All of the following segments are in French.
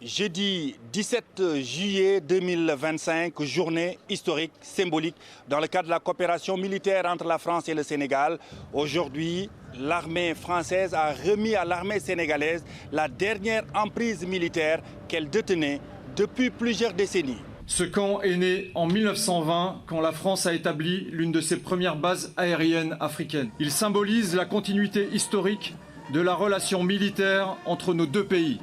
Jeudi 17 juillet 2025, journée historique, symbolique, dans le cadre de la coopération militaire entre la France et le Sénégal. Aujourd'hui, l'armée française a remis à l'armée sénégalaise la dernière emprise militaire qu'elle détenait depuis plusieurs décennies. Ce camp est né en 1920, quand la France a établi l'une de ses premières bases aériennes africaines. Il symbolise la continuité historique de la relation militaire entre nos deux pays.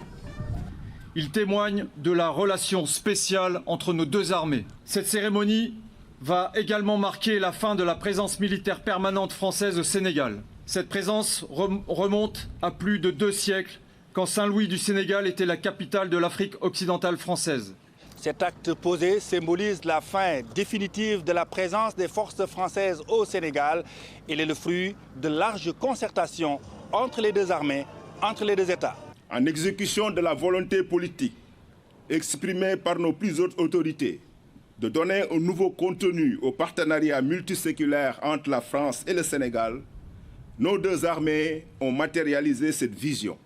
Il témoigne de la relation spéciale entre nos deux armées. Cette cérémonie va également marquer la fin de la présence militaire permanente française au Sénégal. Cette présence remonte à plus de 2 siècles, quand Saint-Louis du Sénégal était la capitale de l'Afrique occidentale française. Cet acte posé symbolise la fin définitive de la présence des forces françaises au Sénégal. Il est le fruit de larges concertations entre les deux armées, entre les deux États. En exécution de la volonté politique exprimée par nos plus hautes autorités de donner un nouveau contenu au partenariat multiséculaire entre la France et le Sénégal, nos deux armées ont matérialisé cette vision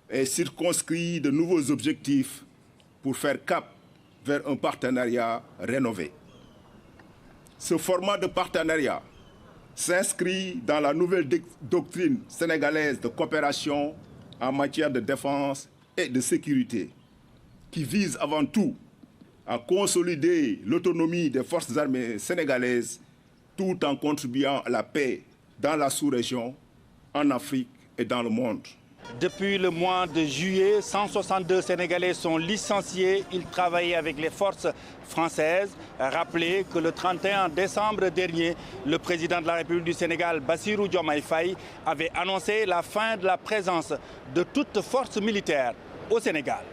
et circonscrit de nouveaux objectifs pour faire cap vers un partenariat rénové. Ce format de partenariat s'inscrit dans la nouvelle doctrine sénégalaise de coopération en matière de défense et de sécurité, qui vise avant tout à consolider l'autonomie des forces armées sénégalaises tout en contribuant à la paix dans la sous-région, en Afrique et dans le monde. Depuis le mois de juillet, 162 Sénégalais sont licenciés. Ils travaillaient avec les forces françaises. Rappelez que le 31 décembre dernier, le président de la République du Sénégal, Bassirou Diomaye Faye, avait annoncé la fin de la présence de toute force militaire au Sénégal.